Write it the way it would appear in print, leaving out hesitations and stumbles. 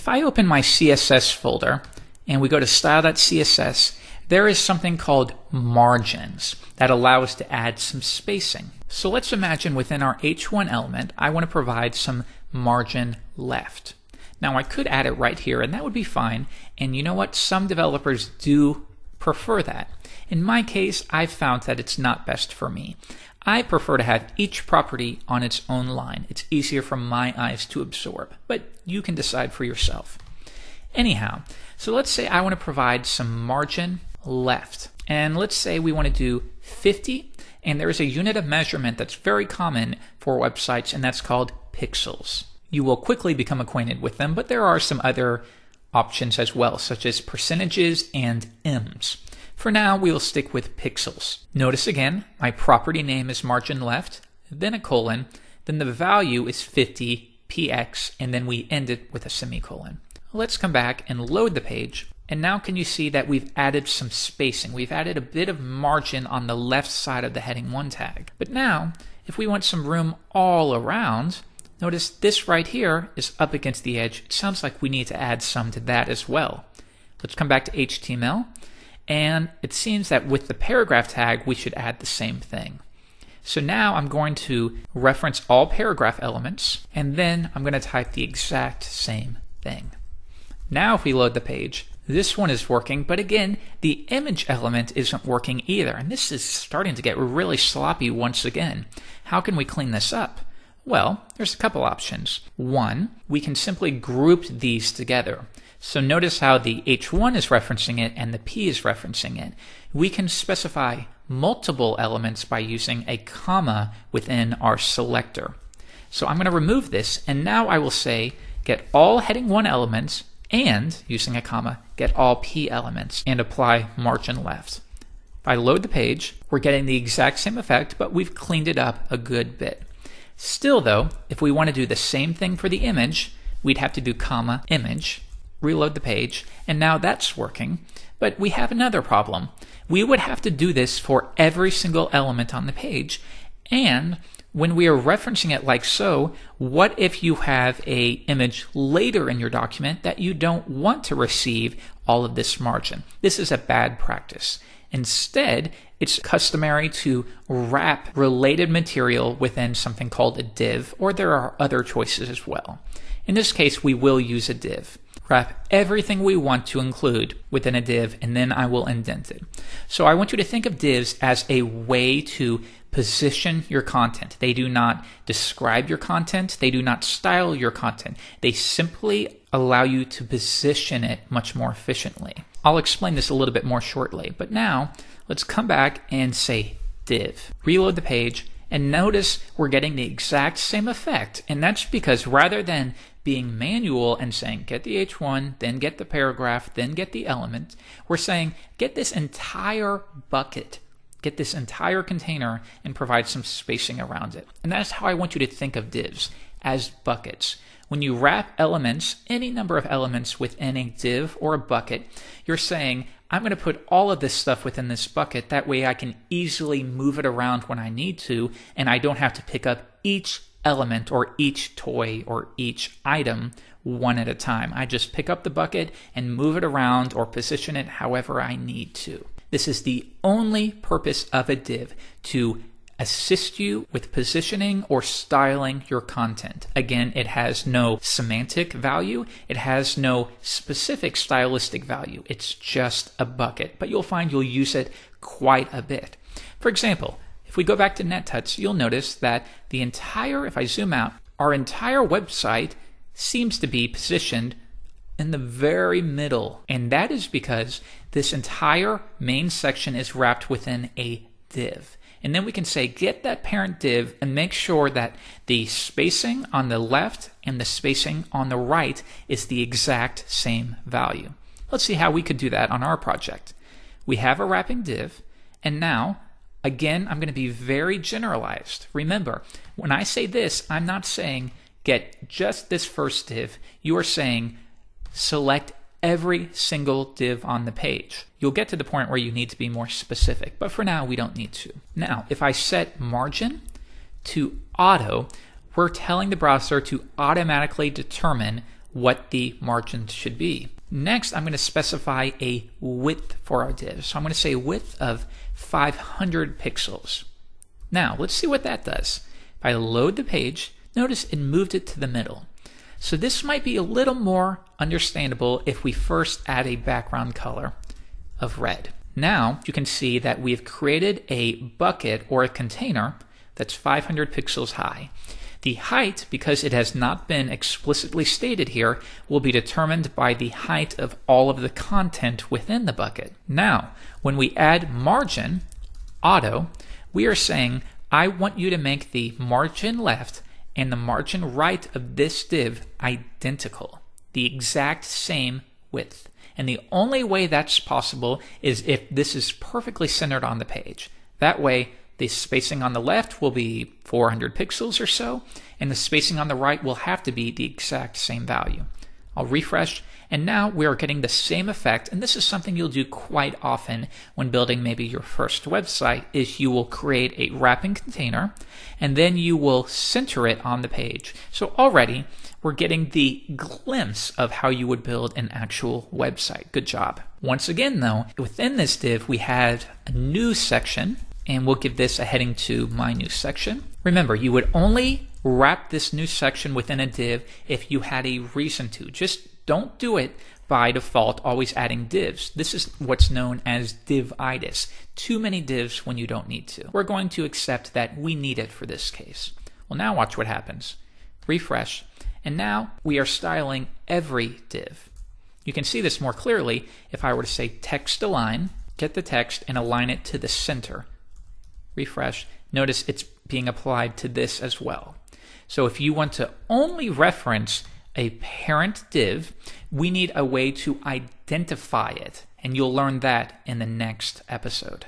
If I open my CSS folder and we go to style.css, there is something called margins that allow us to add some spacing. So let's imagine within our H1 element, I want to provide some margin left. Now I could add it right here and that would be fine. And you know what? Some developers do prefer that. In my case, I've found that it's not best for me. I prefer to have each property on its own line. It's easier for my eyes to absorb, but you can decide for yourself. Anyhow, so let's say I want to provide some margin left. And let's say we want to do 50, and there is a unit of measurement that's very common for websites, and that's called pixels. You will quickly become acquainted with them, but there are some other options as well, such as percentages and ems. For now, we will stick with pixels. Notice again, my property name is margin left, then a colon, then the value is 50 px, and then we end it with a semicolon. Let's come back and load the page. And now can you see that we've added some spacing? We've added a bit of margin on the left side of the heading 1 tag. But now, if we want some room all around, notice this right here is up against the edge. It sounds like we need to add some to that as well. Let's come back to HTML. And it seems that with the paragraph tag, we should add the same thing. So now I'm going to reference all paragraph elements, and then I'm going to type the exact same thing. Now if we load the page, this one is working, but again, the image element isn't working either. And this is starting to get really sloppy once again. How can we clean this up? Well, there's a couple options. One, we can simply group these together. So notice how the H1 is referencing it and the P is referencing it. We can specify multiple elements by using a comma within our selector. So I'm going to remove this, and now I will say get all heading 1 elements and, using a comma, get all P elements and apply margin left. If I load the page, we're getting the exact same effect, but we've cleaned it up a good bit. Still though, if we want to do the same thing for the image, we'd have to do comma image, reload the page, and now that's working. But we have another problem. We would have to do this for every single element on the page, and when we are referencing it like so, what if you have a image later in your document that you don't want to receive all of this margin? This is a bad practice. Instead, it's customary to wrap related material within something called a div, or there are other choices as well. In this case, we will use a div. Wrap everything we want to include within a div, and then I will indent it. So I want you to think of divs as a way to position your content. They do not describe your content. They do not style your content. They simply allow you to position it much more efficiently. I'll explain this a little bit more shortly, but now let's come back and say div. Reload the page, and notice we're getting the exact same effect, and that's because rather than being manual and saying get the H1, then get the paragraph, then get the element, we're saying get this entire bucket, get this entire container, and provide some spacing around it. And that's how I want you to think of divs, as buckets. When you wrap elements, any number of elements within a div or a bucket, you're saying I'm going to put all of this stuff within this bucket, that way I can easily move it around when I need to, and I don't have to pick up each element or each toy or each item one at a time. I just pick up the bucket and move it around or position it however I need to. This is the only purpose of a div, to assist you with positioning or styling your content. Again, it has no semantic value. It has no specific stylistic value. It's just a bucket, but you'll find you'll use it quite a bit. For example, if we go back to NetTuts, you'll notice that the entire, if I zoom out, our entire website seems to be positioned in the very middle. And that is because this entire main section is wrapped within a div. And then we can say get that parent div and make sure that the spacing on the left and the spacing on the right is the exact same value. Let's see how we could do that on our project. We have a wrapping div, and now again, I'm going to be very generalized. Remember, when I say this, I'm not saying get just this first div. You are saying select every single div on the page. You'll get to the point where you need to be more specific, but for now, we don't need to. Now, if I set margin to auto, we're telling the browser to automatically determine what the margins should be. Next, I'm going to specify a width for our div. So I'm going to say a width of 500 pixels. Now, let's see what that does. If I load the page, notice it moved it to the middle. So this might be a little more understandable if we first add a background color of red. Now, you can see that we've created a bucket or a container that's 500 pixels high. The height, because it has not been explicitly stated here, will be determined by the height of all of the content within the bucket. Now, when we add margin, auto, we are saying, I want you to make the margin left and the margin right of this div identical, the exact same width. And the only way that's possible is if this is perfectly centered on the page. That way, the spacing on the left will be 400 pixels or so, and the spacing on the right will have to be the exact same value. I'll refresh, and now we are getting the same effect, and this is something you'll do quite often when building maybe your first website, is you will create a wrapping container, and then you will center it on the page. So already, we're getting the glimpse of how you would build an actual website. Good job. Once again though, within this div, we had a new section, and we'll give this a heading to My New Section. Remember, you would only wrap this new section within a div if you had a reason to. Just don't do it by default, always adding divs. This is what's known as divitis. Too many divs when you don't need to. We're going to accept that we need it for this case. Well, now watch what happens. Refresh, and now we are styling every div. You can see this more clearly if I were to say text align, get the text and align it to the center. Refresh, notice it's being applied to this as well. So if you want to only reference a parent div, we need a way to identify it, and you'll learn that in the next episode.